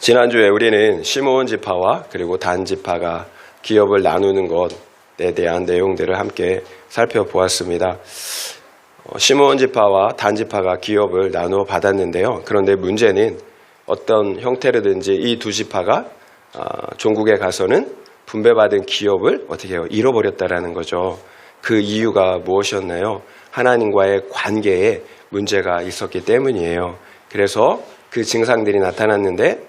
지난주에 우리는 시므온 지파와 그리고 단 지파가 기업을 나누는 것에 대한 내용들을 함께 살펴보았습니다. 시므온 지파와 단 지파가 기업을 나누어 받았는데요. 그런데 문제는 어떤 형태로든지 이 두 지파가 종국에 가서는 분배받은 기업을 어떻게 해요? 잃어버렸다라는 거죠. 그 이유가 무엇이었나요? 하나님과의 관계에 문제가 있었기 때문이에요. 그래서 그 증상들이 나타났는데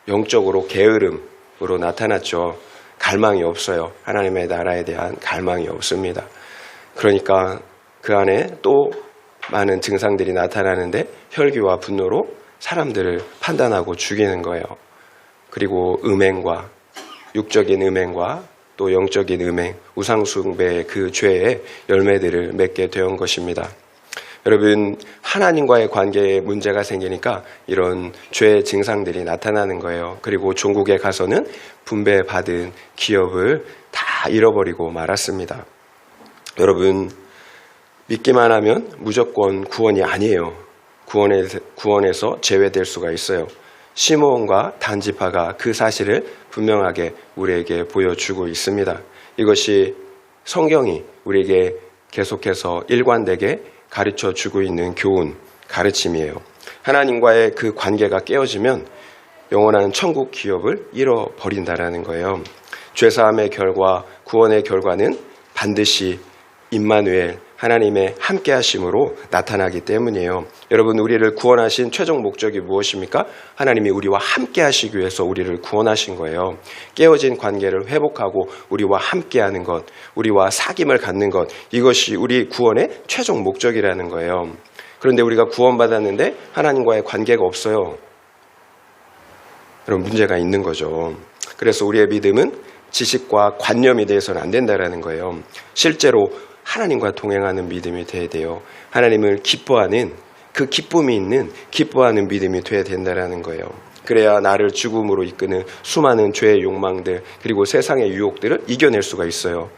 영적으로 게으름으로 나타났죠. 갈망이 없어요. 하나님의 나라에 대한 갈망이 없습니다. 그러니까 그 안에 또 많은 증상들이 나타나는데 혈기와 분노로 사람들을 판단하고 죽이는 거예요. 그리고 음행과 육적인 음행과 또 영적인 음행, 우상숭배의 그 죄의 열매들을 맺게 되온 것입니다. 여러분, 하나님과의 관계에 문제가 생기니까 이런 죄의 증상들이 나타나는 거예요. 그리고 종국에 가서는 분배받은 기업을 다 잃어버리고 말았습니다. 여러분, 믿기만 하면 무조건 구원이 아니에요. 구원에서 제외될 수가 있어요. 시므온과 단 지파가 그 사실을 분명하게 우리에게 보여주고 있습니다. 이것이 성경이 우리에게 계속해서 일관되게 가르쳐주고 있는 교훈, 가르침이에요. 하나님과의 그 관계가 깨어지면 영원한 천국 기업을 잃어버린다라는 거예요. 죄사함의 결과, 구원의 결과는 반드시 임마누엘, 하나님의 함께하심으로 나타나기 때문이에요. 여러분, 우리를 구원하신 최종 목적이 무엇입니까? 하나님이 우리와 함께하시기 위해서 우리를 구원하신 거예요. 깨어진 관계를 회복하고 우리와 함께하는 것, 우리와 사귐을 갖는 것, 이것이 우리 구원의 최종 목적이라는 거예요. 그런데 우리가 구원받았는데 하나님과의 관계가 없어요. 그럼 문제가 있는 거죠. 그래서 우리의 믿음은 지식과 관념이 돼서는 안 된다는 거예요. 실제로 하나님과 동행하는 믿음이 돼야 돼요. 하나님을 기뻐하는, 그 기쁨이 있는 기뻐하는 믿음이 돼야 된다는 거예요. 그래야 나를 죽음으로 이끄는 수많은 죄의 욕망들, 그리고 세상의 유혹들을 이겨낼 수가 있어요.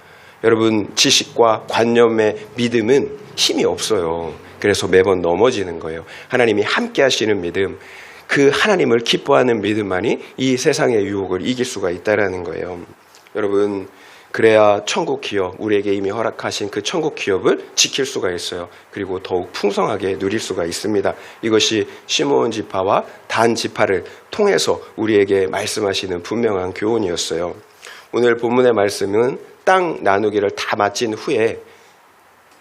여러분, 지식과 관념의 믿음은 힘이 없어요. 그래서 매번 넘어지는 거예요. 하나님이 함께 하시는 믿음, 그 하나님을 기뻐하는 믿음만이 이 세상의 유혹을 이길 수가 있다는 거예요. 여러분, 그래야 천국 기업, 우리에게 이미 허락하신 그 천국 기업을 지킬 수가 있어요. 그리고 더욱 풍성하게 누릴 수가 있습니다. 이것이 시므온 지파와 단 지파를 통해서 우리에게 말씀하시는 분명한 교훈이었어요. 오늘 본문의 말씀은 땅 나누기를 다 마친 후에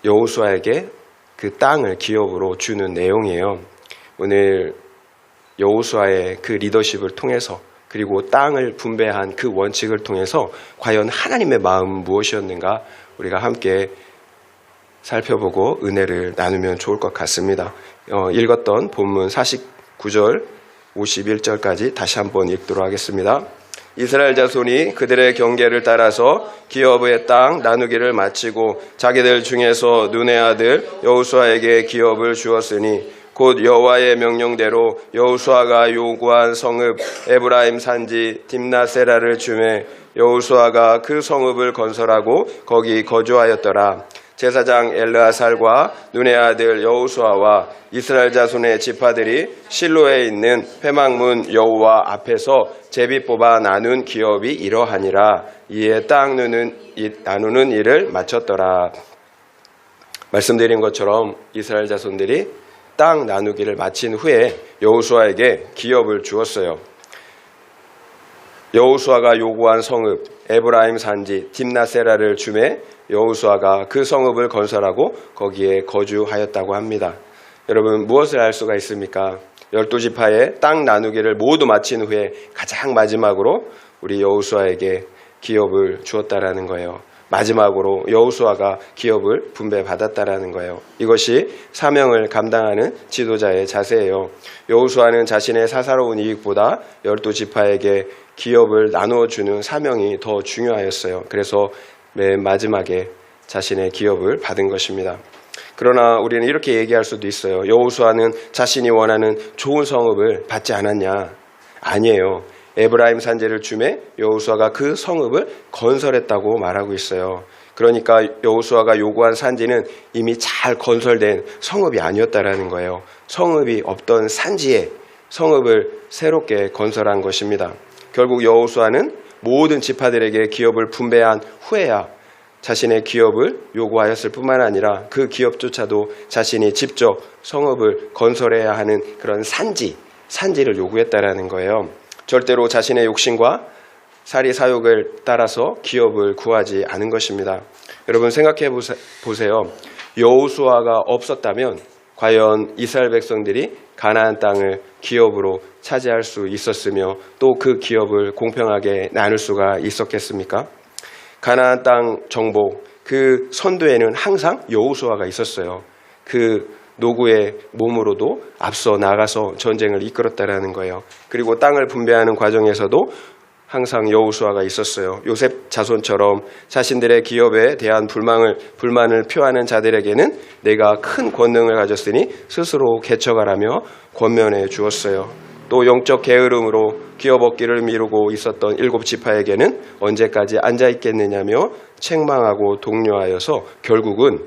여호수아에게 그 땅을 기업으로 주는 내용이에요. 오늘 여호수아의 그 리더십을 통해서, 그리고 땅을 분배한 그 원칙을 통해서 과연 하나님의 마음은 무엇이었는가 우리가 함께 살펴보고 은혜를 나누면 좋을 것 같습니다. 읽었던 본문 49절 51절까지 다시 한번 읽도록 하겠습니다. 이스라엘 자손이 그들의 경계를 따라서 기업의 땅 나누기를 마치고 자기들 중에서 눈의 아들 여호수아에게 기업을 주었으니 곧 여호와의 명령대로 여호수아가 요구한 성읍 에브라임 산지 딥나세라를 주매 여호수아가 그 성읍을 건설하고 거기 거주하였더라. 제사장 엘르아살과 눈의 아들 여호수아와 이스라엘 자손의 지파들이 실로에 있는 회막문 여호와 앞에서 제비 뽑아 나눈 기업이 이러하니라. 이에 땅 나누는 일을 마쳤더라. 말씀드린 것처럼 이스라엘 자손들이 땅 나누기를 마친 후에 여호수아에게 기업을 주었어요. 여호수아가 요구한 성읍 에브라임 산지 딥나세라를 주매 여호수아가 그 성읍을 건설하고 거기에 거주하였다고 합니다. 여러분, 무엇을 알 수가 있습니까? 12지파의 땅 나누기를 모두 마친 후에 가장 마지막으로 우리 여호수아에게 기업을 주었다라는 거예요. 마지막으로 여호수아가 기업을 분배받았다라는 거예요. 이것이 사명을 감당하는 지도자의 자세예요. 여호수아는 자신의 사사로운 이익보다 12지파에게 기업을 나누어 주는 사명이 더 중요하였어요. 그래서 맨 마지막에 자신의 기업을 받은 것입니다. 그러나 우리는 이렇게 얘기할 수도 있어요. 여호수아는 자신이 원하는 좋은 성읍을 받지 않았냐? 아니에요. 에브라임 산지를 주매 여호수아가 그 성읍을 건설했다고 말하고 있어요. 그러니까 여호수아가 요구한 산지는 이미 잘 건설된 성읍이 아니었다라는 거예요. 성읍이 없던 산지에 성읍을 새롭게 건설한 것입니다. 결국 여호수아는 모든 지파들에게 기업을 분배한 후에야 자신의 기업을 요구하였을 뿐만 아니라 그 기업조차도 자신이 직접 성읍을 건설해야 하는 그런 산지를 요구했다라는 거예요. 절대로 자신의 욕심과 사리 사욕을 따라서 기업을 구하지 않은 것입니다. 여러분 생각해 보세요. 여호수아가 없었다면 과연 이스라엘 백성들이 가나안 땅을 기업으로 차지할 수 있었으며 또 그 기업을 공평하게 나눌 수가 있었겠습니까? 가나안 땅 정복, 그 선두에는 항상 여호수아가 있었어요. 그 노구의 몸으로도 앞서 나가서 전쟁을 이끌었다라는 거예요. 그리고 땅을 분배하는 과정에서도 항상 여호수아가 있었어요. 요셉 자손처럼 자신들의 기업에 대한 불만을 표하는 자들에게는 내가 큰 권능을 가졌으니 스스로 개척하라며 권면해 주었어요. 또 영적 게으름으로 기업 얻기를 미루고 있었던 7지파에게는 언제까지 앉아있겠느냐며 책망하고 독려하여서 결국은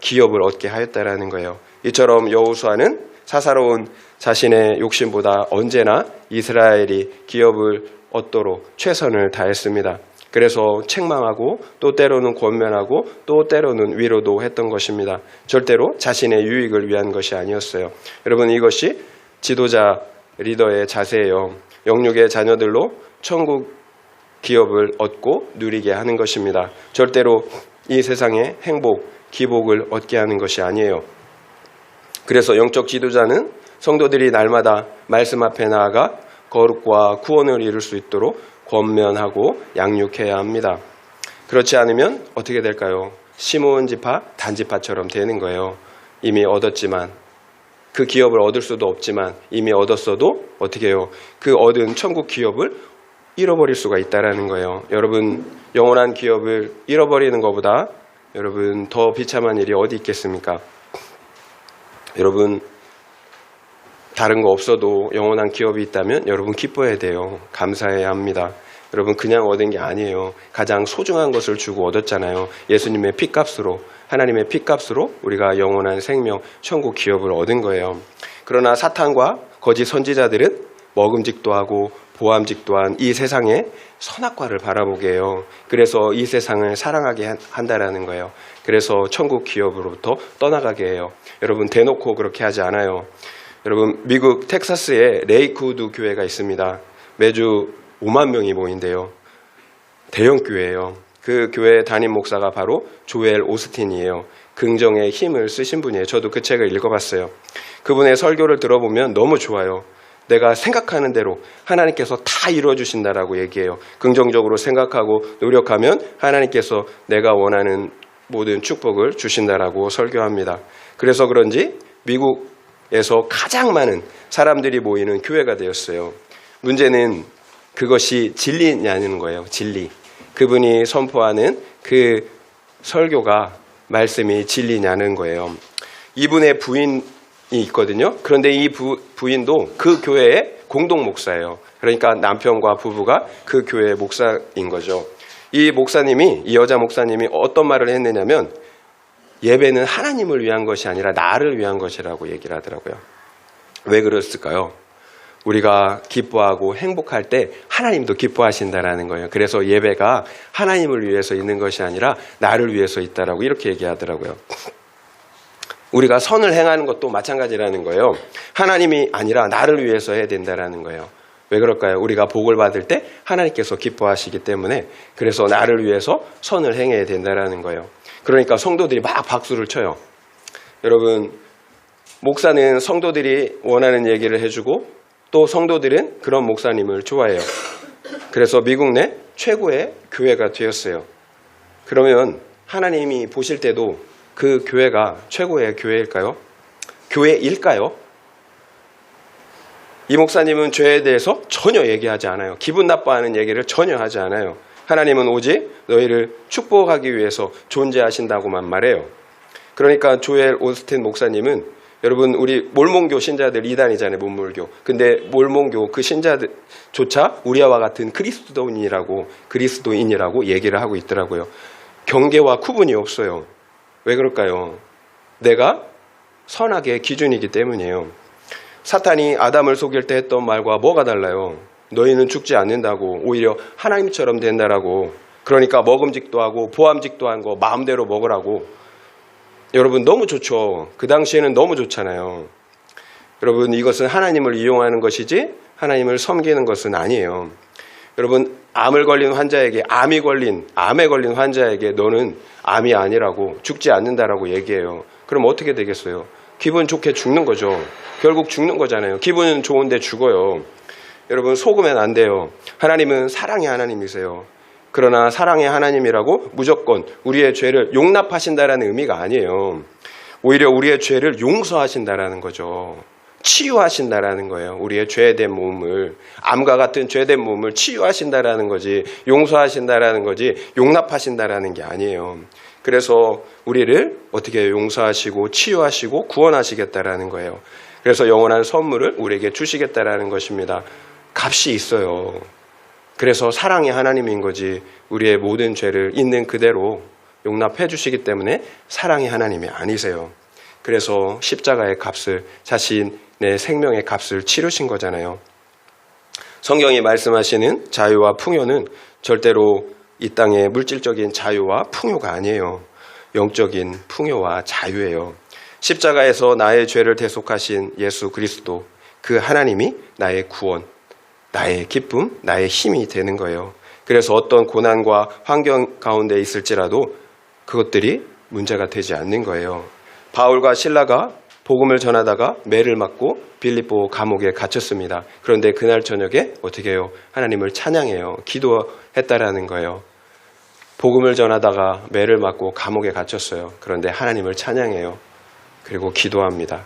기업을 얻게 하였다라는 거예요. 이처럼 여호수아는 사사로운 자신의 욕심보다 언제나 이스라엘이 기업을 얻도록 최선을 다했습니다. 그래서 책망하고 또 때로는 권면하고 또 때로는 위로도 했던 것입니다. 절대로 자신의 유익을 위한 것이 아니었어요. 여러분 이것이 지도자 리더의 자세예요. 영육의 자녀들로 천국 기업을 얻고 누리게 하는 것입니다. 절대로 이 세상의 행복, 기복을 얻게 하는 것이 아니에요. 그래서 영적 지도자는 성도들이 날마다 말씀 앞에 나아가 거룩과 구원을 이룰 수 있도록 권면하고 양육해야 합니다. 그렇지 않으면 어떻게 될까요? 시므온 지파, 단지파처럼 되는 거예요. 이미 얻었지만 그 기업을 얻을 수도 없지만 이미 얻었어도 어떻게 해요? 그 얻은 천국 기업을 잃어버릴 수가 있다라는 거예요. 여러분 영원한 기업을 잃어버리는 것보다 여러분 더 비참한 일이 어디 있겠습니까? 여러분 다른 거 없어도 영원한 기업이 있다면 여러분 기뻐해야 돼요. 감사해야 합니다. 여러분 그냥 얻은 게 아니에요. 가장 소중한 것을 주고 얻었잖아요. 예수님의 피값으로, 하나님의 피값으로 우리가 영원한 생명, 천국 기업을 얻은 거예요. 그러나 사탄과 거짓 선지자들은 먹음직도 하고 보암직도 한 이 세상의 선악과를 바라보게 해요. 그래서 이 세상을 사랑하게 한다라는 거예요. 그래서 천국 기업으로부터 떠나가게 해요. 여러분 대놓고 그렇게 하지 않아요. 여러분 미국 텍사스에 레이크우드 교회가 있습니다. 매주 5만 명이 모인대요. 대형 교회예요. 그 교회 담임 목사가 바로 조엘 오스틴이에요. 긍정의 힘을 쓰신 분이에요. 저도 그 책을 읽어봤어요. 그분의 설교를 들어보면 너무 좋아요. 내가 생각하는 대로 하나님께서 다 이루어주신다라고 얘기해요. 긍정적으로 생각하고 노력하면 하나님께서 내가 원하는 모든 축복을 주신다라고 설교합니다. 그래서 그런지 미국에서 가장 많은 사람들이 모이는 교회가 되었어요. 문제는 그것이 진리냐는 거예요. 진리. 그분이 선포하는 그 설교가 말씀이 진리냐는 거예요. 이분의 부인이 있거든요. 그런데 이 부인도 그 교회의 공동 목사예요. 그러니까 남편과 부부가 그 교회의 목사인 거죠. 이 여자 목사님이 어떤 말을 했느냐면 예배는 하나님을 위한 것이 아니라 나를 위한 것이라고 얘기를 하더라고요. 왜 그랬을까요? 우리가 기뻐하고 행복할 때 하나님도 기뻐하신다라는 거예요. 그래서 예배가 하나님을 위해서 있는 것이 아니라 나를 위해서 있다라고 이렇게 얘기하더라고요. 우리가 선을 행하는 것도 마찬가지라는 거예요. 하나님이 아니라 나를 위해서 해야 된다라는 거예요. 왜 그럴까요? 우리가 복을 받을 때 하나님께서 기뻐하시기 때문에 그래서 나를 위해서 선을 행해야 된다라는 거예요. 그러니까 성도들이 막 박수를 쳐요. 여러분 목사는 성도들이 원하는 얘기를 해주고 또 성도들은 그런 목사님을 좋아해요. 그래서 미국 내 최고의 교회가 되었어요. 그러면 하나님이 보실 때도 그 교회가 최고의 교회일까요? 교회일까요? 이 목사님은 죄에 대해서 전혀 얘기하지 않아요. 기분 나빠하는 얘기를 전혀 하지 않아요. 하나님은 오직 너희를 축복하기 위해서 존재하신다고만 말해요. 그러니까 조엘 오스틴 목사님은 여러분 우리 몰몬교 신자들 2단이잖아요. 몰몬교. 근데 몰몬교 그 신자들조차 우리와 같은 그리스도인이라고 얘기를 하고 있더라고요. 경계와 구분이 없어요. 왜 그럴까요? 내가 선악의 기준이기 때문이에요. 사탄이 아담을 속일 때 했던 말과 뭐가 달라요? 너희는 죽지 않는다고, 오히려 하나님처럼 된다라고. 그러니까 먹음직도 하고 보암직도 한 거 마음대로 먹으라고. 여러분 너무 좋죠. 그 당시에는 너무 좋잖아요. 여러분 이것은 하나님을 이용하는 것이지 하나님을 섬기는 것은 아니에요. 여러분 암에 걸린 환자에게 너는 암이 아니라고, 죽지 않는다라고 얘기해요. 그럼 어떻게 되겠어요? 기분 좋게 죽는 거죠. 결국 죽는 거잖아요. 기분은 좋은데 죽어요. 여러분 속으면 안 돼요. 하나님은 사랑의 하나님이세요. 그러나 사랑의 하나님이라고 무조건 우리의 죄를 용납하신다라는 의미가 아니에요. 오히려 우리의 죄를 용서하신다라는 거죠. 치유하신다라는 거예요. 우리의 죄된 몸을, 암과 같은 죄된 몸을 치유하신다라는 거지, 용서하신다라는 거지, 용납하신다라는 게 아니에요. 그래서 우리를 어떻게 용서하시고 치유하시고 구원하시겠다라는 거예요. 그래서 영원한 선물을 우리에게 주시겠다라는 것입니다. 값이 있어요. 그래서 사랑의 하나님인 거지, 우리의 모든 죄를 있는 그대로 용납해 주시기 때문에 사랑의 하나님이 아니세요. 그래서 십자가의 값을, 자신의 생명의 값을 치르신 거잖아요. 성경이 말씀하시는 자유와 풍요는 절대로 이 땅의 물질적인 자유와 풍요가 아니에요. 영적인 풍요와 자유예요. 십자가에서 나의 죄를 대속하신 예수 그리스도, 그 하나님이 나의 구원, 나의 기쁨, 나의 힘이 되는 거예요. 그래서 어떤 고난과 환경 가운데 있을지라도 그것들이 문제가 되지 않는 거예요. 바울과 실라가 복음을 전하다가 매를 맞고 빌립보 감옥에 갇혔습니다. 그런데 그날 저녁에 어떻게 해요? 하나님을 찬양해요. 기도했다라는 거예요. 복음을 전하다가 매를 맞고 감옥에 갇혔어요. 그런데 하나님을 찬양해요. 그리고 기도합니다.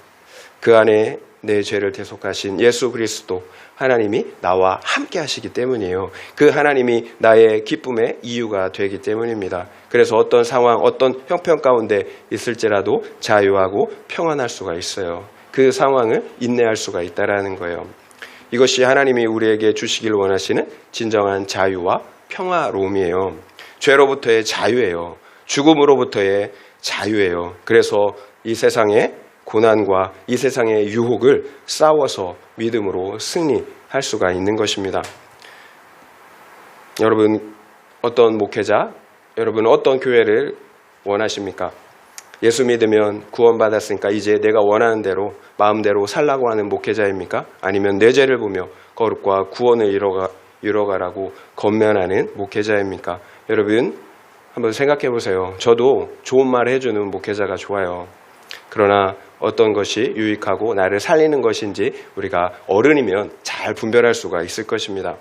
그 안에 내 죄를 대속하신 예수 그리스도, 하나님이 나와 함께 하시기 때문이에요. 그 하나님이 나의 기쁨의 이유가 되기 때문입니다. 그래서 어떤 상황, 어떤 형편 가운데 있을지라도 자유하고 평안할 수가 있어요. 그 상황을 인내할 수가 있다라는 거예요. 이것이 하나님이 우리에게 주시길 원하시는 진정한 자유와 평화로움이에요. 죄로부터의 자유예요. 죽음으로부터의 자유예요. 그래서 이 세상에 고난과 이 세상의 유혹을 싸워서 믿음으로 승리할 수가 있는 것입니다. 여러분 어떤 목회자, 여러분 어떤 교회를 원하십니까? 예수 믿으면 구원받았으니까 이제 내가 원하는 대로 마음대로 살라고 하는 목회자입니까? 아니면 내 죄를 보며 거룩과 구원을 이뤄가라고 건면하는 목회자입니까? 여러분 한번 생각해 보세요. 저도 좋은 말 해주는 목회자가 좋아요. 그러나 어떤 것이 유익하고 나를 살리는 것인지 우리가 어른이면 잘 분별할 수가 있을 것입니다.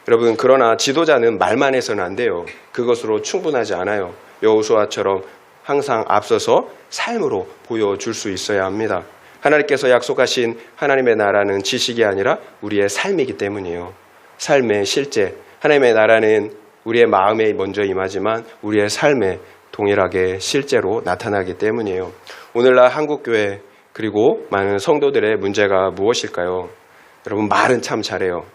여러분 그러나 지도자는 말만 해서는 안 돼요. 그것으로 충분하지 않아요. 여호수아처럼 항상 앞서서 삶으로 보여줄 수 있어야 합니다. 하나님께서 약속하신 하나님의 나라는 지식이 아니라 우리의 삶이기 때문이에요. 삶의 실제, 하나님의 나라는 우리의 마음에 먼저 임하지만 우리의 삶에 동일하게 실제로 나타나기 때문이에요. 오늘날 한국교회 그리고 많은 성도들의 문제가 무엇일까요? 여러분 말은 참 잘해요.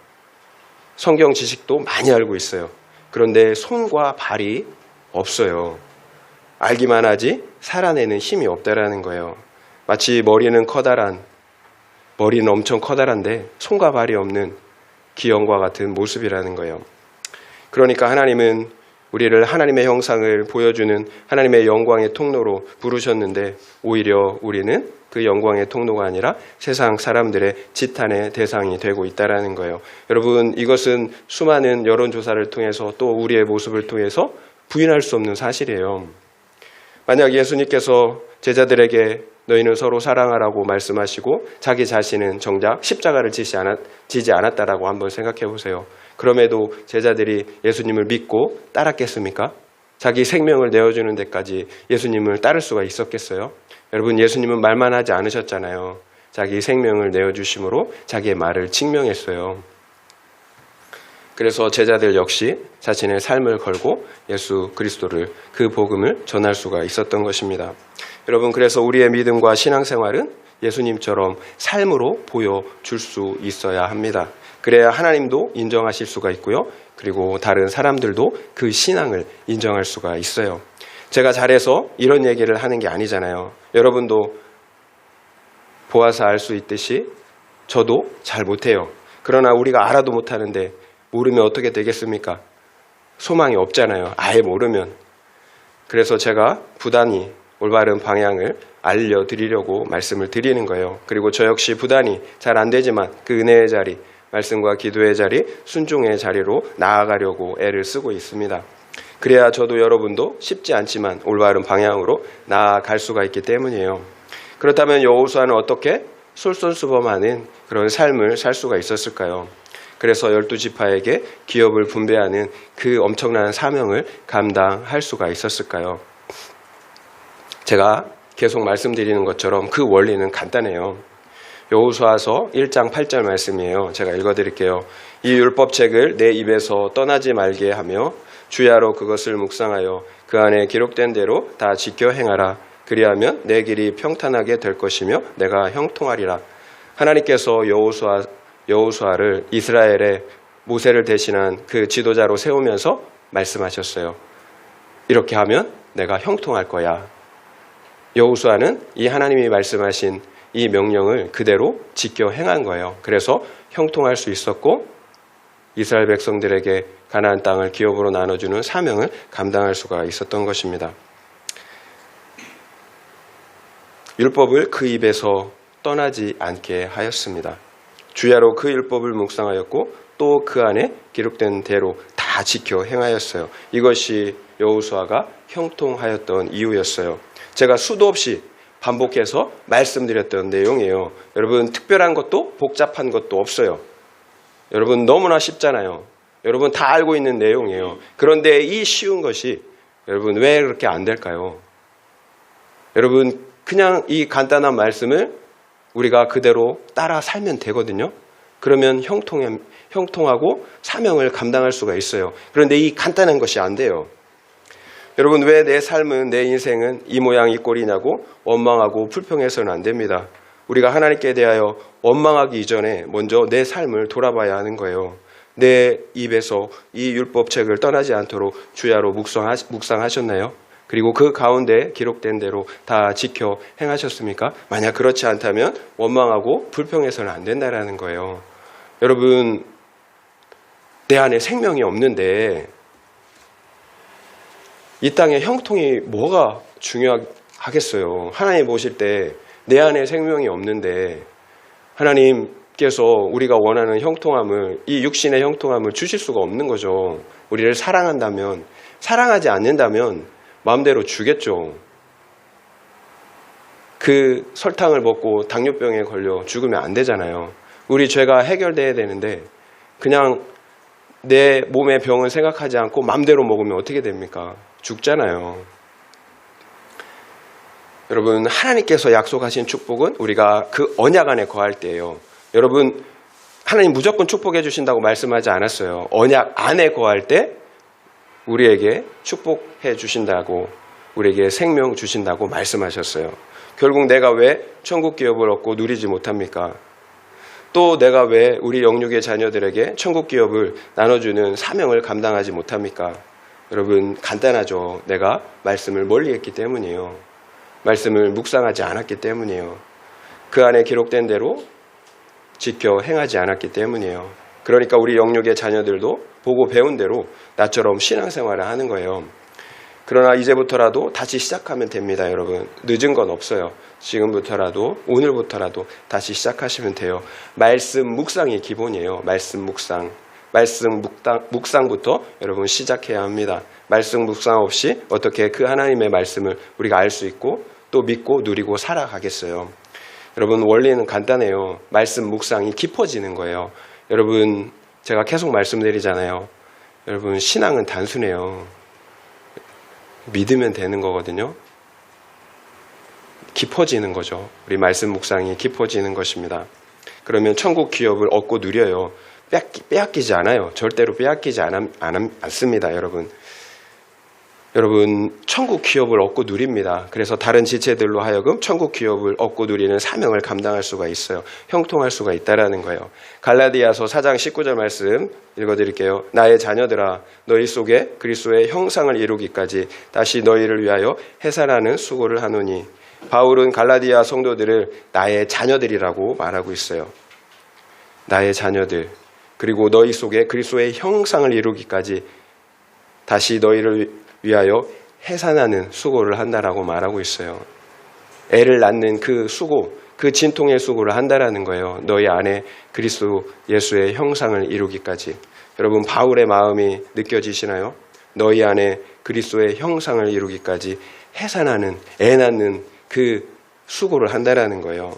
성경 지식도 많이 알고 있어요. 그런데 손과 발이 없어요. 알기만 하지 살아내는 힘이 없다라는 거예요. 마치 머리는 엄청 커다란데 손과 발이 없는 기형과 같은 모습이라는 거예요. 그러니까 하나님은 우리를 하나님의 형상을 보여주는 하나님의 영광의 통로로 부르셨는데 오히려 우리는 그 영광의 통로가 아니라 세상 사람들의 지탄의 대상이 되고 있다는 거예요. 여러분 이것은 수많은 여론조사를 통해서 또 우리의 모습을 통해서 부인할 수 없는 사실이에요. 만약 예수님께서 제자들에게 너희는 서로 사랑하라고 말씀하시고 자기 자신은 정작 십자가를 지지 않았다라고 한번 생각해 보세요. 그럼에도 제자들이 예수님을 믿고 따랐겠습니까? 자기 생명을 내어주는 데까지 예수님을 따를 수가 있었겠어요? 여러분 예수님은 말만 하지 않으셨잖아요. 자기 생명을 내어주심으로 자기의 말을 증명했어요. 그래서 제자들 역시 자신의 삶을 걸고 예수 그리스도를, 그 복음을 전할 수가 있었던 것입니다. 여러분 그래서 우리의 믿음과 신앙생활은 예수님처럼 삶으로 보여줄 수 있어야 합니다. 그래야 하나님도 인정하실 수가 있고요. 그리고 다른 사람들도 그 신앙을 인정할 수가 있어요. 제가 잘해서 이런 얘기를 하는 게 아니잖아요. 여러분도 보아서 알 수 있듯이 저도 잘 못해요. 그러나 우리가 알아도 못하는데 모르면 어떻게 되겠습니까? 소망이 없잖아요. 아예 모르면. 그래서 제가 부단히 올바른 방향을 알려드리려고 말씀을 드리는 거예요. 그리고 저 역시 부단히 잘 안 되지만 그 은혜의 자리, 말씀과 기도의 자리, 순종의 자리로 나아가려고 애를 쓰고 있습니다. 그래야 저도 여러분도 쉽지 않지만 올바른 방향으로 나아갈 수가 있기 때문이에요. 그렇다면 여호수아는 어떻게 솔선수범하는 그런 삶을 살 수가 있었을까요? 그래서 12지파에게 기업을 분배하는 그 엄청난 사명을 감당할 수가 있었을까요? 제가 계속 말씀드리는 것처럼 그 원리는 간단해요. 여호수아서 1장 8절 말씀이에요. 제가 읽어드릴게요. 이 율법책을 내 입에서 떠나지 말게 하며 주야로 그것을 묵상하여 그 안에 기록된 대로 다 지켜 행하라. 그리하면 내 길이 평탄하게 될 것이며 내가 형통하리라. 하나님께서 여호수아를 이스라엘의 모세를 대신한 그 지도자로 세우면서 말씀하셨어요. 이렇게 하면 내가 형통할 거야. 여호수아는 이 하나님이 말씀하신 이 명령을 그대로 지켜 행한 거예요. 그래서 형통할 수 있었고 이스라엘 백성들에게 가나안 땅을 기업으로 나눠주는 사명을 감당할 수가 있었던 것입니다. 율법을 그 입에서 떠나지 않게 하였습니다. 주야로 그 율법을 묵상하였고 또 그 안에 기록된 대로 다 지켜 행하였어요. 이것이 여호수아가 형통하였던 이유였어요. 제가 수도 없이 반복해서 말씀드렸던 내용이에요. 여러분 특별한 것도 복잡한 것도 없어요. 여러분 너무나 쉽잖아요. 여러분 다 알고 있는 내용이에요. 그런데 이 쉬운 것이 여러분 왜 그렇게 안 될까요? 여러분 그냥 이 간단한 말씀을 우리가 그대로 따라 살면 되거든요. 그러면 형통하고 사명을 감당할 수가 있어요. 그런데 이 간단한 것이 안 돼요. 여러분 왜 내 삶은 내 인생은 이 모양 이 꼴이냐고 원망하고 불평해서는 안 됩니다. 우리가 하나님께 대하여 원망하기 이전에 먼저 내 삶을 돌아봐야 하는 거예요. 내 입에서 이 율법책을 떠나지 않도록 주야로 묵상하셨나요? 그리고 그 가운데 기록된 대로 다 지켜 행하셨습니까? 만약 그렇지 않다면 원망하고 불평해서는 안 된다는 거예요. 여러분 내 안에 생명이 없는데 이 땅의 형통이 뭐가 중요하겠어요? 하나님 보실 때 내 안에 생명이 없는데 하나님께서 우리가 원하는 형통함을, 이 육신의 형통함을 주실 수가 없는 거죠. 우리를 사랑한다면, 사랑하지 않는다면 마음대로 주겠죠. 그 설탕을 먹고 당뇨병에 걸려 죽으면 안 되잖아요. 우리 죄가 해결돼야 되는데 그냥 내 몸의 병을 생각하지 않고 마음대로 먹으면 어떻게 됩니까? 죽잖아요. 여러분 하나님께서 약속하신 축복은 우리가 그 언약 안에 거할 때예요. 여러분 하나님 무조건 축복해 주신다고 말씀하지 않았어요. 언약 안에 거할 때 우리에게 축복해 주신다고, 우리에게 생명 주신다고 말씀하셨어요. 결국 내가 왜 천국 기업을 얻고 누리지 못합니까? 또 내가 왜 우리 영육의 자녀들에게 천국 기업을 나눠주는 사명을 감당하지 못합니까? 여러분 간단하죠. 내가 말씀을 멀리했기 때문이에요. 말씀을 묵상하지 않았기 때문이에요. 그 안에 기록된 대로 지켜 행하지 않았기 때문이에요. 그러니까 우리 영육의 자녀들도 보고 배운 대로 나처럼 신앙생활을 하는 거예요. 그러나 이제부터라도 다시 시작하면 됩니다. 여러분 늦은 건 없어요. 지금부터라도, 오늘부터라도 다시 시작하시면 돼요. 말씀 묵상이 기본이에요. 말씀 묵상부터 여러분 시작해야 합니다. 말씀 묵상 없이 어떻게 그 하나님의 말씀을 우리가 알 수 있고 또 믿고 누리고 살아가겠어요. 여러분 원리는 간단해요. 말씀 묵상이 깊어지는 거예요. 여러분 제가 계속 말씀드리잖아요. 여러분 신앙은 단순해요. 믿으면 되는 거거든요. 깊어지는 거죠. 우리 말씀 묵상이 깊어지는 것입니다. 그러면 천국 기업을 얻고 누려요. 빼앗기지 않아요. 절대로 빼앗기지 않습니다. 여러분 천국 기업을 얻고 누립니다. 그래서 다른 지체들로 하여금 천국 기업을 얻고 누리는 사명을 감당할 수가 있어요. 형통할 수가 있다라는 거예요. 갈라디아서 4장 19절 말씀 읽어드릴게요. 나의 자녀들아 너희 속에 그리스도의 형상을 이루기까지 다시 너희를 위하여 해산하는 수고를 하노니. 바울은 갈라디아 성도들을 나의 자녀들이라고 말하고 있어요. 나의 자녀들, 그리고 너희 속에 그리스도의 형상을 이루기까지 다시 너희를 위하여 해산하는 수고를 한다라고 말하고 있어요. 애를 낳는 그 수고, 그 진통의 수고를 한다라는 거예요. 너희 안에 그리스도 예수의 형상을 이루기까지. 여러분, 바울의 마음이 느껴지시나요? 너희 안에 그리스도의 형상을 이루기까지 해산하는, 애 낳는 그 수고를 한다라는 거예요.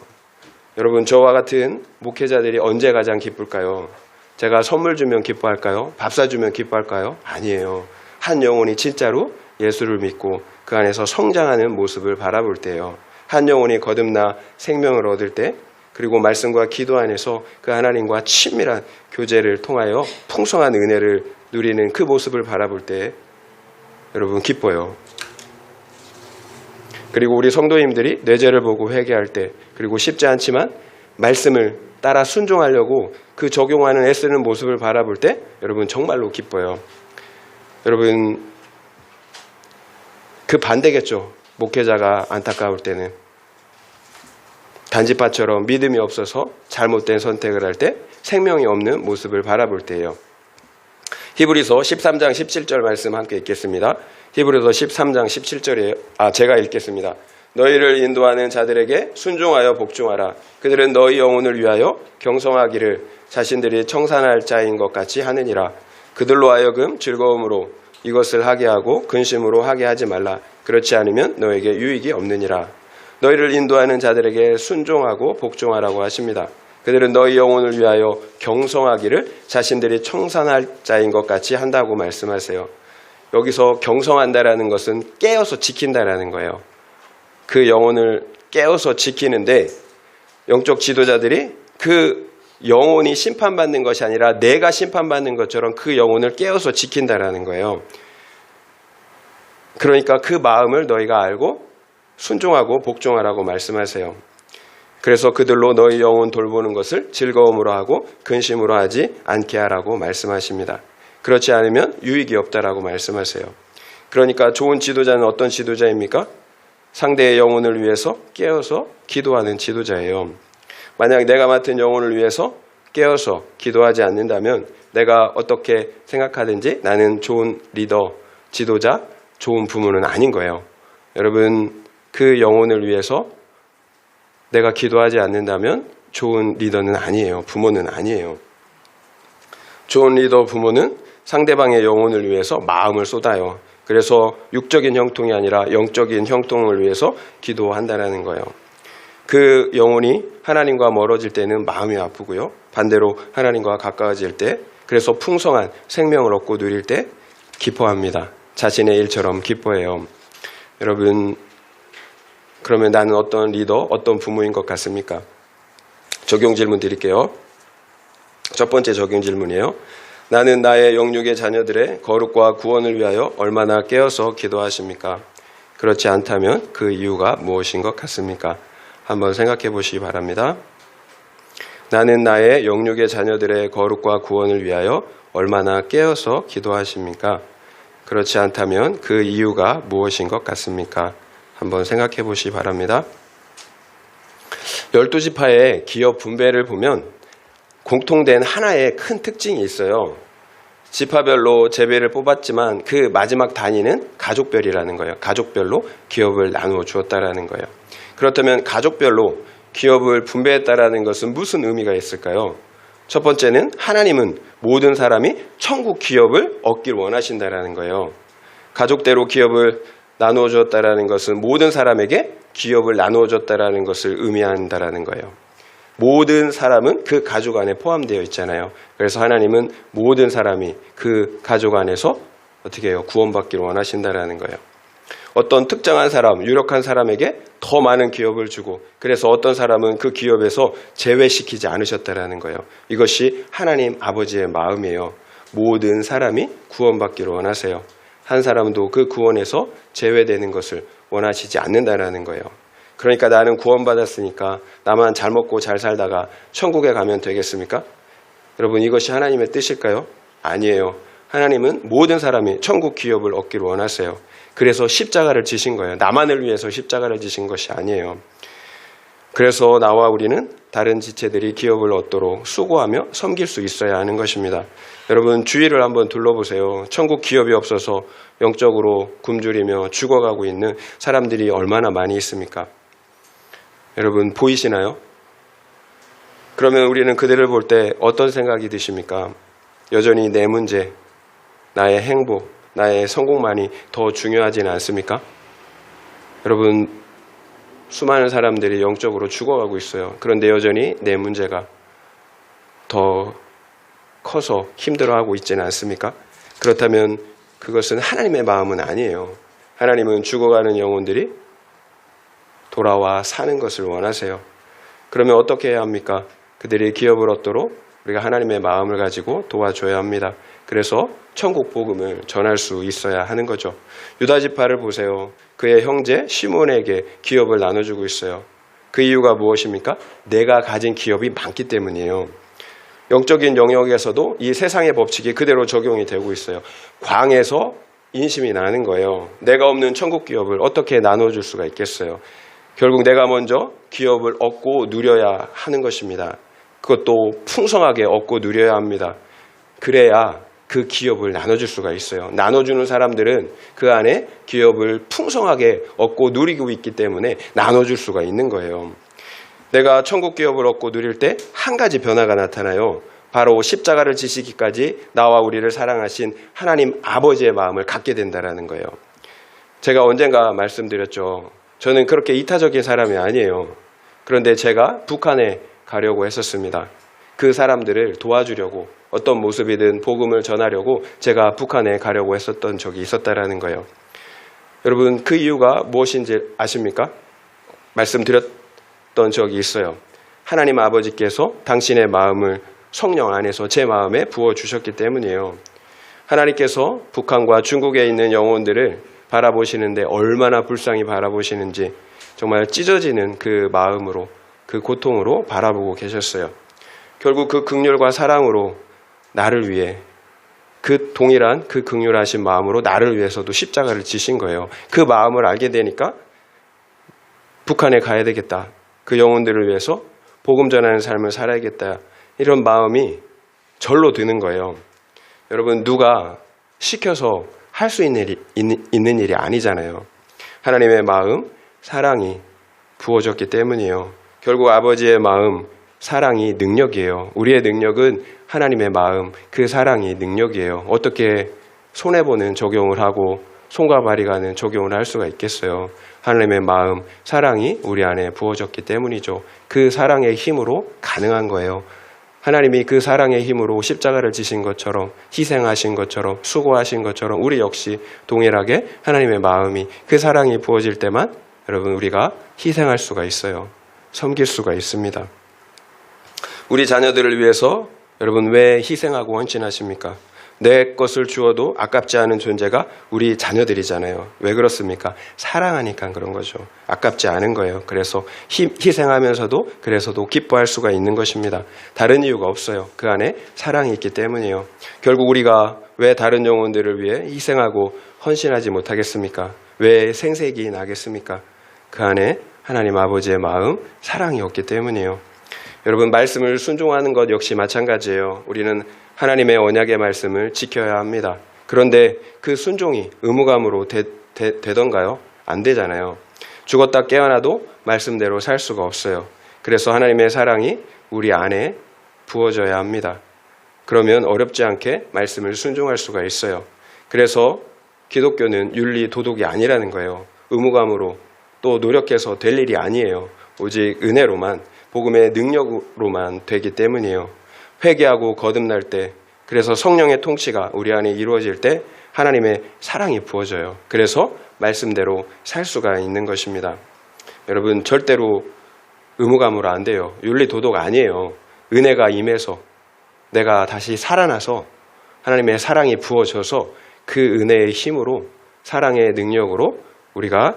여러분, 저와 같은 목회자들이 언제 가장 기쁠까요? 제가 선물 주면 기뻐할까요? 밥 사주면 기뻐할까요? 아니에요. 한 영혼이 진짜로 예수를 믿고 그 안에서 성장하는 모습을 바라볼 때요. 한 영혼이 거듭나 생명을 얻을 때, 그리고 말씀과 기도 안에서 그 하나님과 친밀한 교제를 통하여 풍성한 은혜를 누리는 그 모습을 바라볼 때 여러분 기뻐요. 그리고 우리 성도님들이 내 죄를 보고 회개할 때, 그리고 쉽지 않지만 말씀을 따라 순종하려고 그 적용하는 애쓰는 모습을 바라볼 때 여러분 정말로 기뻐요. 여러분, 그 반대겠죠. 목회자가 안타까울 때는 단지파처럼 믿음이 없어서 잘못된 선택을 할 때 생명이 없는 모습을 바라볼 때예요. 히브리서 13장 17절 말씀 함께 읽겠습니다. 히브리서 13장 17절이에요. 제가 읽겠습니다. 너희를 인도하는 자들에게 순종하여 복종하라. 그들은 너희 영혼을 위하여 경성하기를 자신들이 청산할 자인 것 같이 하느니라. 그들로 하여금 즐거움으로 이것을 하게 하고 근심으로 하게 하지 말라. 그렇지 않으면 너에게 유익이 없느니라. 너희를 인도하는 자들에게 순종하고 복종하라고 하십니다. 그들은 너희 영혼을 위하여 경성하기를 자신들이 청산할 자인 것 같이 한다고 말씀하세요. 여기서 경성한다라는 것은 깨어서 지킨다라는 거예요. 그 영혼을 깨어서 지키는데 영적 지도자들이 그 영혼이 심판받는 것이 아니라 내가 심판받는 것처럼 그 영혼을 깨어서 지킨다라는 거예요. 그러니까 그 마음을 너희가 알고 순종하고 복종하라고 말씀하세요. 그래서 그들로 너희 영혼 돌보는 것을 즐거움으로 하고 근심으로 하지 않게 하라고 말씀하십니다. 그렇지 않으면 유익이 없다라고 말씀하세요. 그러니까 좋은 지도자는 어떤 지도자입니까? 상대의 영혼을 위해서 깨어서 기도하는 지도자예요. 만약 내가 맡은 영혼을 위해서 깨어서 기도하지 않는다면 내가 어떻게 생각하든지 나는 좋은 리더, 지도자, 좋은 부모는 아닌 거예요. 여러분, 그 영혼을 위해서 내가 기도하지 않는다면 좋은 리더는 아니에요. 부모는 아니에요. 좋은 리더, 부모는 상대방의 영혼을 위해서 마음을 쏟아요. 그래서 육적인 형통이 아니라 영적인 형통을 위해서 기도한다는 거예요. 그 영혼이 하나님과 멀어질 때는 마음이 아프고요. 반대로 하나님과 가까워질 때, 그래서 풍성한 생명을 얻고 누릴 때 기뻐합니다. 자신의 일처럼 기뻐해요. 여러분, 그러면 나는 어떤 리더, 어떤 부모인 것 같습니까? 적용 질문 드릴게요. 첫 번째 적용 질문이에요. 나는 나의 영육의 자녀들의 거룩과 구원을 위하여 얼마나 깨어서 기도하십니까? 그렇지 않다면 그 이유가 무엇인 것 같습니까? 한번 생각해 보시기 바랍니다. 나는 나의 영육의 자녀들의 거룩과 구원을 위하여 얼마나 깨어서 기도하십니까? 그렇지 않다면 그 이유가 무엇인 것 같습니까? 한번 생각해 보시기 바랍니다. 12지파의 기업 분배를 보면 공통된 하나의 큰 특징이 있어요. 지파별로 제배를 뽑았지만 그 마지막 단위는 가족별이라는 거예요. 가족별로 기업을 나누어 주었다라는 거예요. 그렇다면 가족별로 기업을 분배했다라는 것은 무슨 의미가 있을까요? 첫 번째는 하나님은 모든 사람이 천국 기업을 얻길 원하신다라는 거예요. 가족대로 기업을 나누어 주었다라는 것은 모든 사람에게 기업을 나누어 줬다라는 것을 의미한다라는 거예요. 모든 사람은 그 가족 안에 포함되어 있잖아요. 그래서 하나님은 모든 사람이 그 가족 안에서 어떻게 해요? 구원받기를 원하신다라는 거예요. 어떤 특정한 사람, 유력한 사람에게 더 많은 기업을 주고, 그래서 어떤 사람은 그 기업에서 제외시키지 않으셨다라는 거예요. 이것이 하나님 아버지의 마음이에요. 모든 사람이 구원받기를 원하세요. 한 사람도 그 구원에서 제외되는 것을 원하시지 않는다라는 거예요. 그러니까 나는 구원받았으니까 나만 잘 먹고 잘 살다가 천국에 가면 되겠습니까? 여러분, 이것이 하나님의 뜻일까요? 아니에요. 하나님은 모든 사람이 천국 기업을 얻기를 원하세요. 그래서 십자가를 지신 거예요. 나만을 위해서 십자가를 지신 것이 아니에요. 그래서 나와 우리는 다른 지체들이 기업을 얻도록 수고하며 섬길 수 있어야 하는 것입니다. 여러분 주위를 한번 둘러보세요. 천국 기업이 없어서 영적으로 굶주리며 죽어가고 있는 사람들이 얼마나 많이 있습니까? 여러분 보이시나요? 그러면 우리는 그들을 볼 때 어떤 생각이 드십니까? 여전히 내 문제, 나의 행복, 나의 성공만이 더 중요하지는 않습니까? 여러분 수많은 사람들이 영적으로 죽어가고 있어요. 그런데 여전히 내 문제가 더 커서 힘들어하고 있지는 않습니까? 그렇다면 그것은 하나님의 마음은 아니에요. 하나님은 죽어가는 영혼들이 돌아와 사는 것을 원하세요. 그러면 어떻게 해야 합니까? 그들이 기업을 얻도록 우리가 하나님의 마음을 가지고 도와줘야 합니다. 그래서 천국 복음을 전할 수 있어야 하는 거죠. 유다 지파를 보세요. 그의 형제 시몬에게 기업을 나눠주고 있어요. 그 이유가 무엇입니까? 내가 가진 기업이 많기 때문이에요. 영적인 영역에서도 이 세상의 법칙이 그대로 적용이 되고 있어요. 광에서 인심이 나는 거예요. 내가 없는 천국 기업을 어떻게 나눠줄 수가 있겠어요? 결국 내가 먼저 기업을 얻고 누려야 하는 것입니다. 그것도 풍성하게 얻고 누려야 합니다. 그래야 그 기업을 나눠줄 수가 있어요. 나눠주는 사람들은 그 안에 기업을 풍성하게 얻고 누리고 있기 때문에 나눠줄 수가 있는 거예요. 내가 천국 기업을 얻고 누릴 때 한 가지 변화가 나타나요. 바로 십자가를 지시기까지 나와 우리를 사랑하신 하나님 아버지의 마음을 갖게 된다는 거예요. 제가 언젠가 말씀드렸죠. 저는 그렇게 이타적인 사람이 아니에요. 그런데 제가 북한에 가려고 했었습니다. 그 사람들을 도와주려고 어떤 모습이든 복음을 전하려고 제가 북한에 가려고 했었던 적이 있었다라는 거예요. 여러분 그 이유가 무엇인지 아십니까? 말씀드렸던 적이 있어요. 하나님 아버지께서 당신의 마음을 성령 안에서 제 마음에 부어주셨기 때문이에요. 하나님께서 북한과 중국에 있는 영혼들을 바라보시는데 얼마나 불쌍히 바라보시는지 정말 찢어지는 그 마음으로 그 고통으로 바라보고 계셨어요. 결국 그 긍휼과 사랑으로 나를 위해 그 동일한 그 긍휼하신 마음으로 나를 위해서도 십자가를 지신 거예요. 그 마음을 알게 되니까 북한에 가야 되겠다. 그 영혼들을 위해서 복음 전하는 삶을 살아야겠다. 이런 마음이 절로 드는 거예요. 여러분 누가 시켜서 할 수 있는 일이 아니잖아요. 하나님의 마음, 사랑이 부어졌기 때문이에요. 결국 아버지의 마음, 사랑이 능력이에요. 우리의 능력은 하나님의 마음, 그 사랑이 능력이에요. 어떻게 손해보는 적용을 하고 손과 발이 가는 적용을 할 수가 있겠어요. 하나님의 마음, 사랑이 우리 안에 부어졌기 때문이죠. 그 사랑의 힘으로 가능한 거예요. 하나님이 그 사랑의 힘으로 십자가를 지신 것처럼 희생하신 것처럼 수고하신 것처럼 우리 역시 동일하게 하나님의 마음이 그 사랑이 부어질 때만 여러분 우리가 희생할 수가 있어요. 섬길 수가 있습니다. 우리 자녀들을 위해서 여러분 왜 희생하고 헌신하십니까? 내 것을 주어도 아깝지 않은 존재가 우리 자녀들이잖아요. 왜 그렇습니까? 사랑하니까 그런 거죠. 아깝지 않은 거예요. 그래서 희생하면서도 그래서도 기뻐할 수가 있는 것입니다. 다른 이유가 없어요. 그 안에 사랑이 있기 때문이에요. 결국 우리가 왜 다른 영혼들을 위해 희생하고 헌신하지 못하겠습니까? 왜 생색이 나겠습니까? 그 안에 하나님 아버지의 마음, 사랑이 없기 때문이에요. 여러분 말씀을 순종하는 것 역시 마찬가지예요. 우리는 하나님의 언약의 말씀을 지켜야 합니다. 그런데 그 순종이 의무감으로 되던가요? 안 되잖아요. 죽었다 깨어나도 말씀대로 살 수가 없어요. 그래서 하나님의 사랑이 우리 안에 부어져야 합니다. 그러면 어렵지 않게 말씀을 순종할 수가 있어요. 그래서 기독교는 윤리, 도덕이 아니라는 거예요. 의무감으로 또 노력해서 될 일이 아니에요. 오직 은혜로만 복음의 능력으로만 되기 때문이에요. 회개하고 거듭날 때 그래서 성령의 통치가 우리 안에 이루어질 때 하나님의 사랑이 부어져요. 그래서 말씀대로 살 수가 있는 것입니다. 여러분 절대로 의무감으로 안 돼요. 윤리 도덕 아니에요. 은혜가 임해서 내가 다시 살아나서 하나님의 사랑이 부어져서 그 은혜의 힘으로 사랑의 능력으로 우리가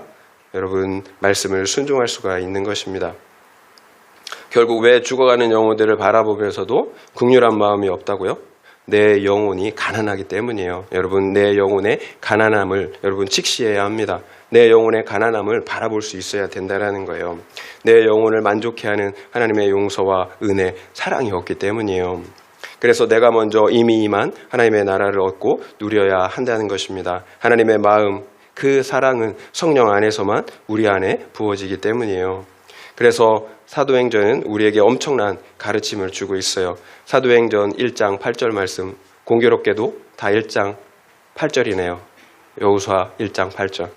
여러분 말씀을 순종할 수가 있는 것입니다. 결국 왜 죽어가는 영혼들을 바라보면서도 긍휼한 마음이 없다고요? 내 영혼이 가난하기 때문이에요. 여러분 내 영혼의 가난함을 여러분 직시해야 합니다. 내 영혼의 가난함을 바라볼 수 있어야 된다는 거예요. 내 영혼을 만족해 하는 하나님의 용서와 은혜, 사랑이 없기 때문이에요. 그래서 내가 먼저 이미 임한 하나님의 나라를 얻고 누려야 한다는 것입니다. 하나님의 마음, 그 사랑은 성령 안에서만 우리 안에 부어지기 때문이에요. 그래서 사도행전은 우리에게 엄청난 가르침을 주고 있어요. 사도행전 1장 8절 말씀, 공교롭게도 다 1장 8절이네요. 여호수아 1장 8절.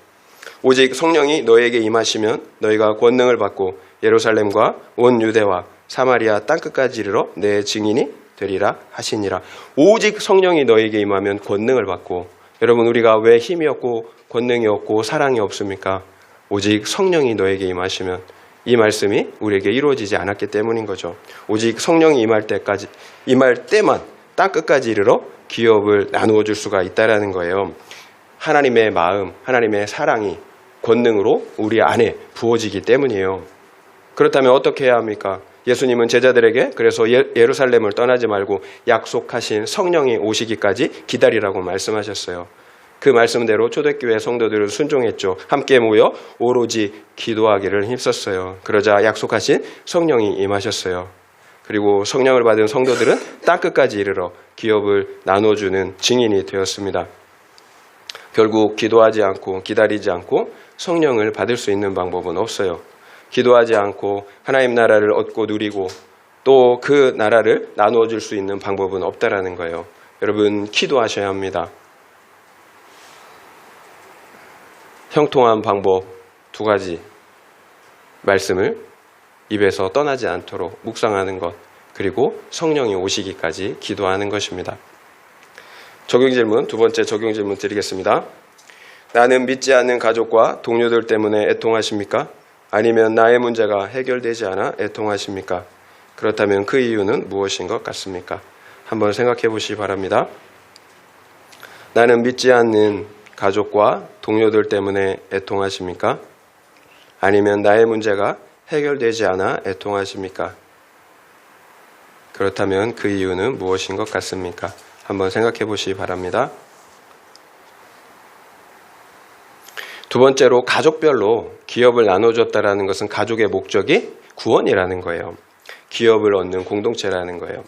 오직 성령이 너에게 임하시면 너희가 권능을 받고 예루살렘과 온 유대와 사마리아 땅끝까지 이르러 내 증인이 되리라 하시니라. 오직 성령이 너에게 임하면 권능을 받고, 여러분 우리가 왜 힘이 없고 권능이 없고 사랑이 없습니까? 오직 성령이 너에게 임하시면, 이 말씀이 우리에게 이루어지지 않았기 때문인 거죠. 오직 성령이 임할 때만 땅끝까지 이르러 기업을 나누어 줄 수가 있다라는 거예요. 하나님의 마음, 하나님의 사랑이 권능으로 우리 안에 부어지기 때문이에요. 그렇다면 어떻게 해야 합니까? 예수님은 제자들에게 그래서 예루살렘을 떠나지 말고 약속하신 성령이 오시기까지 기다리라고 말씀하셨어요. 그 말씀대로 초대교회 성도들은 순종했죠. 함께 모여 오로지 기도하기를 힘썼어요. 그러자 약속하신 성령이 임하셨어요. 그리고 성령을 받은 성도들은 땅끝까지 이르러 기업을 나눠주는 증인이 되었습니다. 결국 기도하지 않고 기다리지 않고 성령을 받을 수 있는 방법은 없어요. 기도하지 않고 하나님 나라를 얻고 누리고 또 그 나라를 나누어 줄 수 있는 방법은 없다라는 거예요. 여러분 기도하셔야 합니다. 형통한 방법 2가지 말씀을 입에서 떠나지 않도록 묵상하는 것, 그리고 성령이 오시기까지 기도하는 것입니다. 적용 질문, 2번째 적용 질문 드리겠습니다. 나는 믿지 않는 가족과 동료들 때문에 애통하십니까? 아니면 나의 문제가 해결되지 않아 애통하십니까? 그렇다면 그 이유는 무엇인 것 같습니까? 한번 생각해 보시기 바랍니다. 나는 믿지 않는 가족과 동료들 때문에 애통하십니까? 아니면 나의 문제가 해결되지 않아 애통하십니까? 그렇다면 그 이유는 무엇인 것 같습니까? 한번 생각해 보시기 바랍니다. 2번째로 가족별로 기업을 나눠줬다라는 것은 가족의 목적이 구원이라는 거예요. 기업을 얻는 공동체라는 거예요.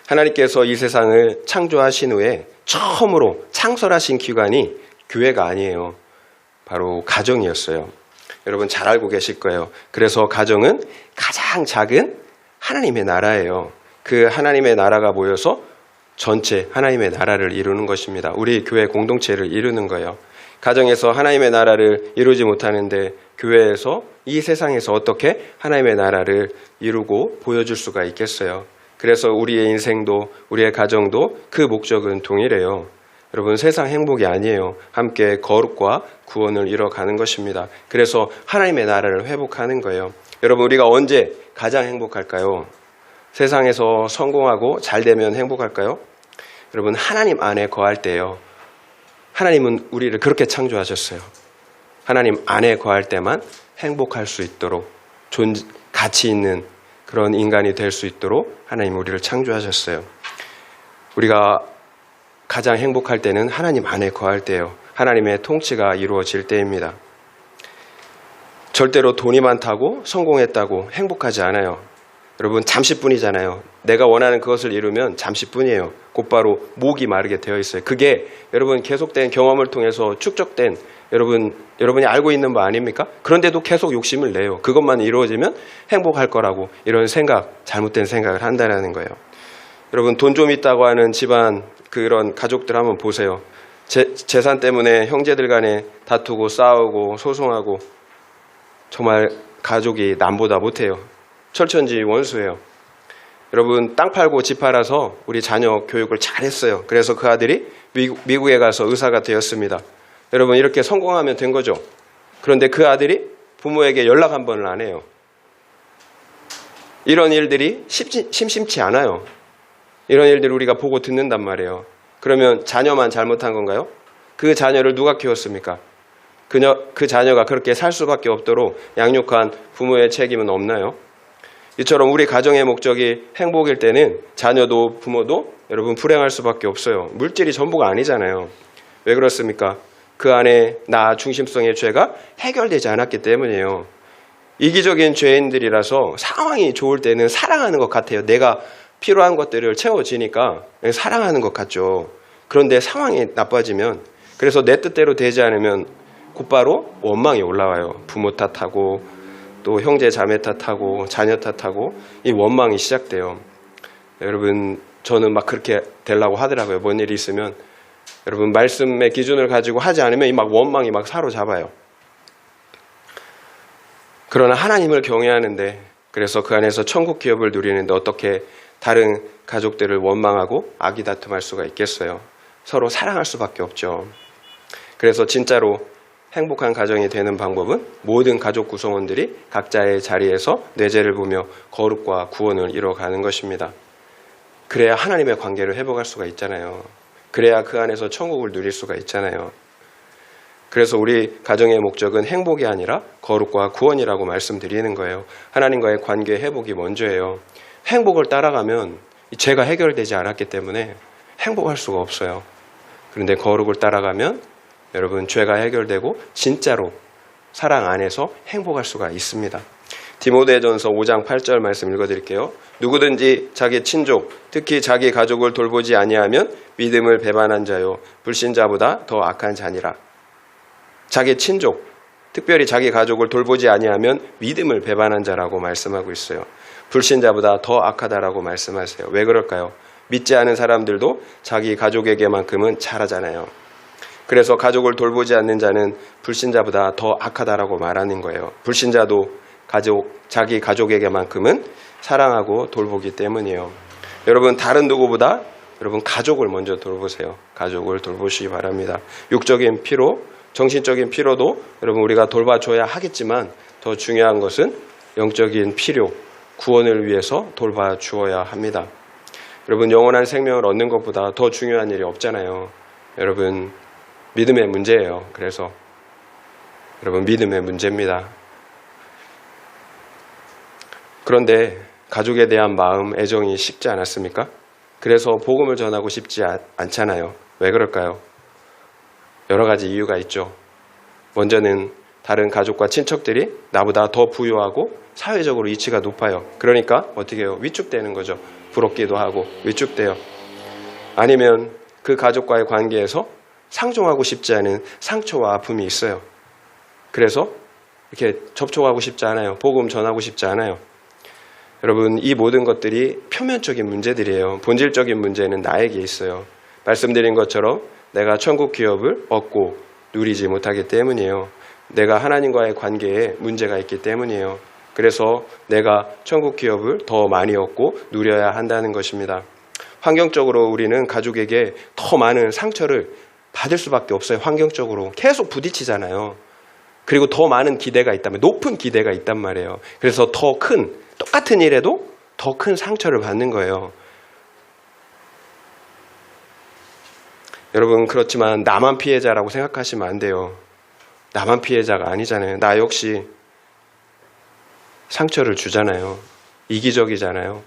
하나님께서 이 세상을 창조하신 후에 처음으로 창설하신 기관이 교회가 아니에요. 바로 가정이었어요. 여러분 잘 알고 계실 거예요. 그래서 가정은 가장 작은 하나님의 나라예요. 그 하나님의 나라가 모여서 전체 하나님의 나라를 이루는 것입니다. 우리 교회 공동체를 이루는 거예요. 가정에서 하나님의 나라를 이루지 못하는데 교회에서 이 세상에서 어떻게 하나님의 나라를 이루고 보여줄 수가 있겠어요. 그래서 우리의 인생도 우리의 가정도 그 목적은 동일해요. 여러분 세상 행복이 아니에요. 함께 거룩과 구원을 이뤄가는 것입니다. 그래서 하나님의 나라를 회복하는 거예요. 여러분 우리가 언제 가장 행복할까요? 세상에서 성공하고 잘 되면 행복할까요? 여러분 하나님 안에 거할 때요. 하나님은 우리를 그렇게 창조하셨어요. 하나님 안에 거할 때만 행복할 수 있도록 가치 있는 그런 인간이 될 수 있도록 하나님 우리를 창조하셨어요. 우리가 가장 행복할 때는 하나님 안에 거할 때예요. 하나님의 통치가 이루어질 때입니다. 절대로 돈이 많다고 성공했다고 행복하지 않아요. 여러분 잠시뿐이잖아요. 내가 원하는 그것을 이루면 잠시뿐이에요. 곧바로 목이 마르게 되어 있어요. 그게 여러분 계속된 경험을 통해서 축적된 여러분이 알고 있는 바 아닙니까? 그런데도 계속 욕심을 내요. 그것만 이루어지면 행복할 거라고 이런 잘못된 생각을 한다는 거예요. 여러분 돈 좀 있다고 하는 집안 그런 가족들 한번 보세요. 재산 때문에 형제들 간에 다투고 싸우고 소송하고 정말 가족이 남보다 못해요. 철천지 원수예요. 여러분 땅 팔고 집 팔아서 우리 자녀 교육을 잘했어요. 그래서 그 아들이 미국에 가서 의사가 되었습니다. 여러분 이렇게 성공하면 된 거죠. 그런데 그 아들이 부모에게 연락 한 번을 안 해요. 이런 일들이 심심치 않아요. 이런 일들을 우리가 보고 듣는단 말이에요. 그러면 자녀만 잘못한 건가요? 그 자녀를 누가 키웠습니까? 그 자녀가 그렇게 살 수밖에 없도록 양육한 부모의 책임은 없나요? 이처럼 우리 가정의 목적이 행복일 때는 자녀도 부모도 여러분 불행할 수밖에 없어요. 물질이 전부가 아니잖아요. 왜 그렇습니까? 그 안에 나 중심성의 죄가 해결되지 않았기 때문이에요. 이기적인 죄인들이라서 상황이 좋을 때는 사랑하는 것 같아요. 내가 필요한 것들을 채워지니까 사랑하는 것 같죠. 그런데 상황이 나빠지면, 그래서 내 뜻대로 되지 않으면 곧바로 원망이 올라와요. 부모 탓하고 또 형제 자매 탓하고 자녀 탓하고 이 원망이 시작돼요. 여러분, 저는 막 그렇게 되려고 하더라고요. 뭔 일이 있으면 여러분, 말씀의 기준을 가지고 하지 않으면 막 원망이 막 사로잡아요. 그러나 하나님을 경외하는데, 그래서 그 안에서 천국 기업을 누리는데 어떻게 다른 가족들을 원망하고 아기다툼할 수가 있겠어요? 서로 사랑할 수밖에 없죠. 그래서 진짜로 행복한 가정이 되는 방법은 모든 가족 구성원들이 각자의 자리에서 내 죄를 보며 거룩과 구원을 이뤄가는 것입니다. 그래야 하나님의 관계를 회복할 수가 있잖아요. 그래야 그 안에서 천국을 누릴 수가 있잖아요. 그래서 우리 가정의 목적은 행복이 아니라 거룩과 구원이라고 말씀드리는 거예요. 하나님과의 관계 회복이 먼저예요. 행복을 따라가면 죄가 해결되지 않았기 때문에 행복할 수가 없어요. 그런데 거룩을 따라가면 여러분, 죄가 해결되고 진짜로 사랑 안에서 행복할 수가 있습니다. 디모데전서 5장 8절 말씀 읽어드릴게요. 누구든지 자기 친족, 특히 자기 가족을 돌보지 아니하면 믿음을 배반한 자요, 불신자보다 더 악한 자니라. 자기 친족, 특별히 자기 가족을 돌보지 아니하면 믿음을 배반한 자라고 말씀하고 있어요. 불신자보다 더 악하다라고 말씀하세요. 왜 그럴까요? 믿지 않은 사람들도 자기 가족에게만큼은 잘하잖아요. 그래서 가족을 돌보지 않는 자는 불신자보다 더 악하다라고 말하는 거예요. 불신자도 자기 가족에게만큼은 사랑하고 돌보기 때문이에요. 여러분, 다른 누구보다 여러분 가족을 먼저 돌보세요. 가족을 돌보시기 바랍니다. 육적인 피로, 정신적인 피로도 여러분 우리가 돌봐줘야 하겠지만 더 중요한 것은 영적인 필요, 구원을 위해서 돌봐주어야 합니다. 여러분, 영원한 생명을 얻는 것보다 더 중요한 일이 없잖아요. 여러분, 믿음의 문제예요. 그래서 여러분, 믿음의 문제입니다. 그런데 가족에 대한 마음, 애정이 식지 않았습니까? 그래서 복음을 전하고 싶지 않잖아요. 왜 그럴까요? 여러 가지 이유가 있죠. 먼저는 다른 가족과 친척들이 나보다 더 부유하고 사회적으로 이치가 높아요. 그러니까 어떻게 해요? 위축되는 거죠. 부럽기도 하고 위축돼요. 아니면 그 가족과의 관계에서 상종하고 싶지 않은 상처와 아픔이 있어요. 그래서 이렇게 접촉하고 싶지 않아요. 복음 전하고 싶지 않아요. 여러분, 이 모든 것들이 표면적인 문제들이에요. 본질적인 문제는 나에게 있어요. 말씀드린 것처럼 내가 천국 기업을 얻고 누리지 못하기 때문이에요. 내가 하나님과의 관계에 문제가 있기 때문이에요. 그래서 내가 천국 기업을 더 많이 얻고 누려야 한다는 것입니다. 환경적으로 우리는 가족에게 더 많은 상처를 받을 수밖에 없어요. 환경적으로 계속 부딪히잖아요. 그리고 더 많은 기대가 있다면, 높은 기대가 있단 말이에요. 그래서 더 큰, 똑같은 일에도 더 큰 상처를 받는 거예요. 여러분, 그렇지만 나만 피해자라고 생각하시면 안 돼요. 나만 피해자가 아니잖아요. 나 역시 상처를 주잖아요. 이기적이잖아요.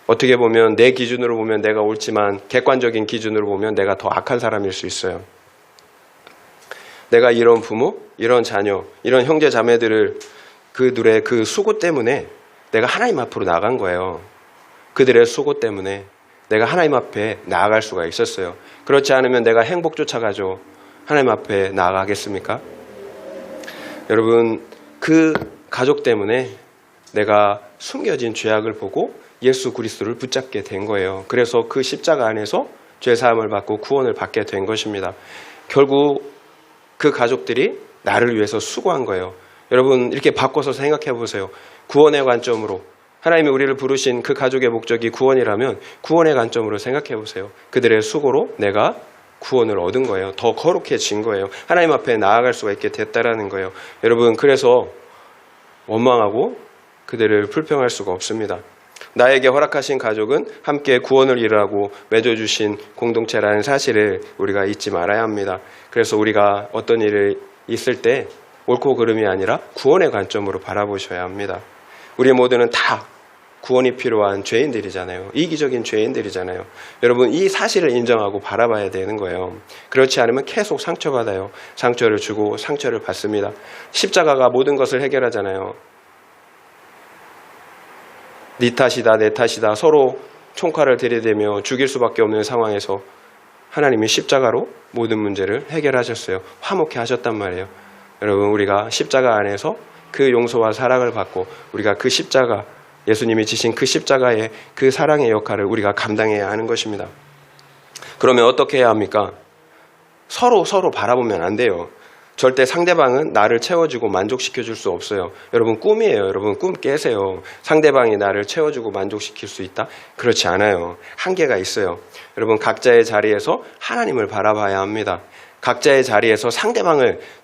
어떻게 보면 내 기준으로 보면 내가 옳지만 객관적인 기준으로 보면 내가 더 악한 사람일 수 있어요. 내가 이런 부모, 이런 자녀, 이런 형제 자매들을 그들의 그 수고 때문에 내가 하나님 앞으로 나간 거예요. 그들의 수고 때문에 내가 하나님 앞에 나아갈 수가 있었어요. 그렇지 않으면 내가 행복 쫓아가죠. 하나님 앞에 나아가겠습니까? 여러분, 그 가족 때문에 내가 숨겨진 죄악을 보고 예수 그리스도를 붙잡게 된 거예요. 그래서 그 십자가 안에서 죄사함을 받고 구원을 받게 된 것입니다. 결국 그 가족들이 나를 위해서 수고한 거예요. 여러분, 이렇게 바꿔서 생각해 보세요. 구원의 관점으로, 하나님이 우리를 부르신 그 가족의 목적이 구원이라면 구원의 관점으로 생각해 보세요. 그들의 수고로 내가 구원을 얻은 거예요. 더 거룩해진 거예요. 하나님 앞에 나아갈 수가 있게 됐다라는 거예요. 여러분, 그래서 원망하고 그들을 불평할 수가 없습니다. 나에게 허락하신 가족은 함께 구원을 이루라고 맺어주신 공동체라는 사실을 우리가 잊지 말아야 합니다. 그래서 우리가 어떤 일이 있을 때 옳고 그름이 아니라 구원의 관점으로 바라보셔야 합니다. 우리 모두는 다 구원이 필요한 죄인들이잖아요. 이기적인 죄인들이잖아요. 여러분, 이 사실을 인정하고 바라봐야 되는 거예요. 그렇지 않으면 계속 상처받아요. 상처를 주고 상처를 받습니다. 십자가가 모든 것을 해결하잖아요. 네 탓이다, 내 탓이다, 서로 총칼을 들이대며 죽일 수밖에 없는 상황에서 하나님이 십자가로 모든 문제를 해결하셨어요. 화목해 하셨단 말이에요. 여러분, 우리가 십자가 안에서 그 용서와 사랑을 받고 우리가 그 십자가, 예수님이 지신 그 십자가의 그 사랑의 역할을 우리가 감당해야 하는 것입니다. 그러면 어떻게 해야 합니까? 서로 바라보면 안 돼요. 절대 상대방은 나를 채워주고 만족시켜줄 수 없어요. 여러분, 꿈이에요. 여러분, 꿈 깨세요. 상대방이 나를 채워주고 만족시킬 수 있다? 그렇지 않아요. 한계가 있어요. 여러분, 각자의 자리에서 하나님을 바라봐야 합니다. 각자의 자리에서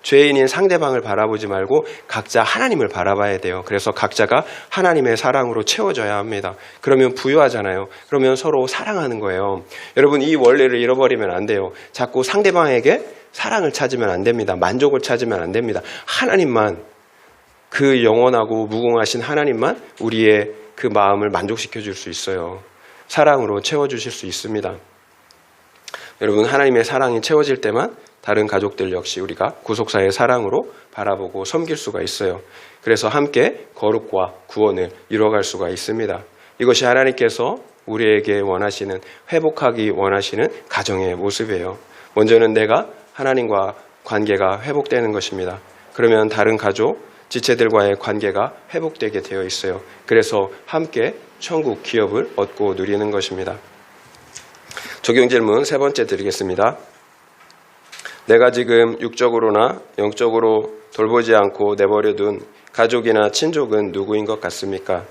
죄인인 상대방을 바라보지 말고 각자 하나님을 바라봐야 돼요. 그래서 각자가 하나님의 사랑으로 채워져야 합니다. 그러면 부유하잖아요. 그러면 서로 사랑하는 거예요. 여러분, 이 원리를 잃어버리면 안 돼요. 자꾸 상대방에게 사랑을 찾으면 안 됩니다. 만족을 찾으면 안 됩니다. 하나님만, 그 영원하고 무궁하신 하나님만 우리의 그 마음을 만족시켜 줄 수 있어요. 사랑으로 채워주실 수 있습니다. 여러분, 하나님의 사랑이 채워질 때만 다른 가족들 역시 우리가 구속사의 사랑으로 바라보고 섬길 수가 있어요. 그래서 함께 거룩과 구원을 이뤄갈 수가 있습니다. 이것이 하나님께서 우리에게 원하시는, 회복하기 원하시는 가정의 모습이에요. 먼저는 내가 하나님과 관계가 회복되는 것입니다. 그러면 다른 가족, 지체들과의 관계가 회복되게 되어 있어요. 그래서 함께 천국 기업을 얻고 누리는 것입니다. 적용 질문 세 번째 드리겠습니다. 내가 지금 육적으로나 영적으로 돌보지 않고 내버려둔 가족이나 친족은 누구인 것 같습니까?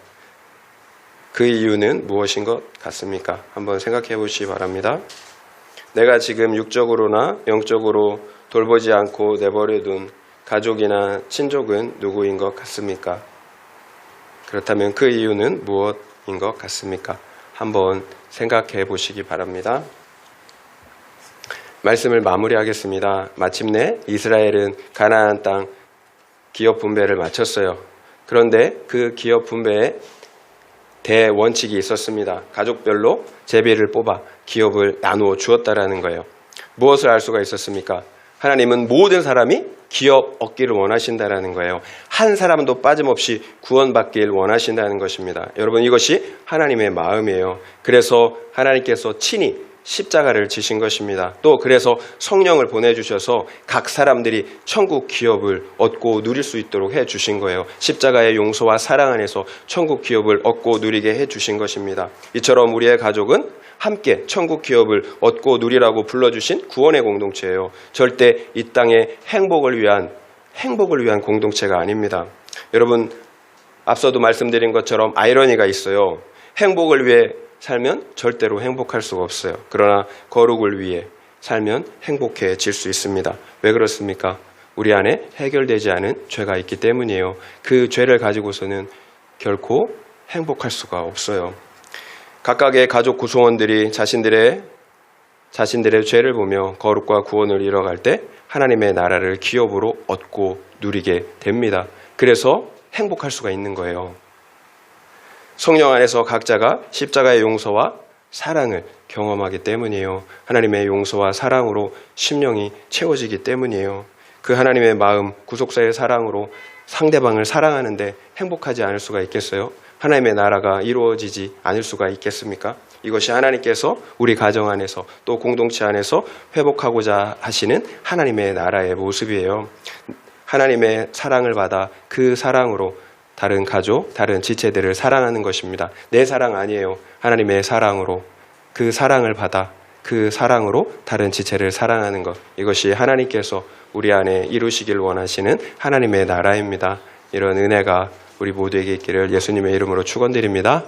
그 이유는 무엇인 것 같습니까? 한번 생각해 보시기 바랍니다. 내가 지금 육적으로나 영적으로 돌보지 않고 내버려둔 가족이나 친족은 누구인 것 같습니까? 그렇다면 그 이유는 무엇인 것 같습니까? 한번 생각해 보시기 바랍니다. 말씀을 마무리하겠습니다. 마침내 이스라엘은 가나안 땅 기업 분배를 마쳤어요. 그런데 그 기업 분배에 대원칙이 있었습니다. 가족별로 제비를 뽑아 기업을 나누어 주었다라는 거예요. 무엇을 알 수가 있었습니까? 하나님은 모든 사람이 기업 얻기를 원하신다라는 거예요. 한 사람도 빠짐없이 구원받길 원하신다는 것입니다. 여러분, 이것이 하나님의 마음이에요. 그래서 하나님께서 친히 십자가를 지신 것입니다. 또 그래서 성령을 보내주셔서 각 사람들이 천국 기업을 얻고 누릴 수 있도록 해주신 거예요. 십자가의 용서와 사랑 안에서 천국 기업을 얻고 누리게 해주신 것입니다. 이처럼 우리의 가족은 함께 천국 기업을 얻고 누리라고 불러주신 구원의 공동체예요. 절대 이 땅의 행복을 위한 공동체가 아닙니다. 여러분, 앞서도 말씀드린 것처럼 아이러니가 있어요. 행복을 위해 살면 절대로 행복할 수가 없어요. 그러나 거룩을 위해 살면 행복해질 수 있습니다. 왜 그렇습니까? 우리 안에 해결되지 않은 죄가 있기 때문이에요. 그 죄를 가지고서는 결코 행복할 수가 없어요. 각각의 가족 구성원들이 자신들의 죄를 보며 거룩과 구원을 이뤄갈 때 하나님의 나라를 기업으로 얻고 누리게 됩니다. 그래서 행복할 수가 있는 거예요. 성령 안에서 각자가 십자가의 용서와 사랑을 경험하기 때문이에요. 하나님의 용서와 사랑으로 심령이 채워지기 때문이에요. 그 하나님의 마음, 구속사의 사랑으로 상대방을 사랑하는데 행복하지 않을 수가 있겠어요? 하나님의 나라가 이루어지지 않을 수가 있겠습니까? 이것이 하나님께서 우리 가정 안에서 또 공동체 안에서 회복하고자 하시는 하나님의 나라의 모습이에요. 하나님의 사랑을 받아 그 사랑으로 다른 가족, 다른 지체들을 사랑하는 것입니다. 내 사랑 아니에요. 하나님의 사랑으로, 그 사랑을 받아 그 사랑으로 다른 지체를 사랑하는 것. 이것이 하나님께서 우리 안에 이루시길 원하시는 하나님의 나라입니다. 이런 은혜가 우리 모두에게 있기를 예수님의 이름으로 축원드립니다.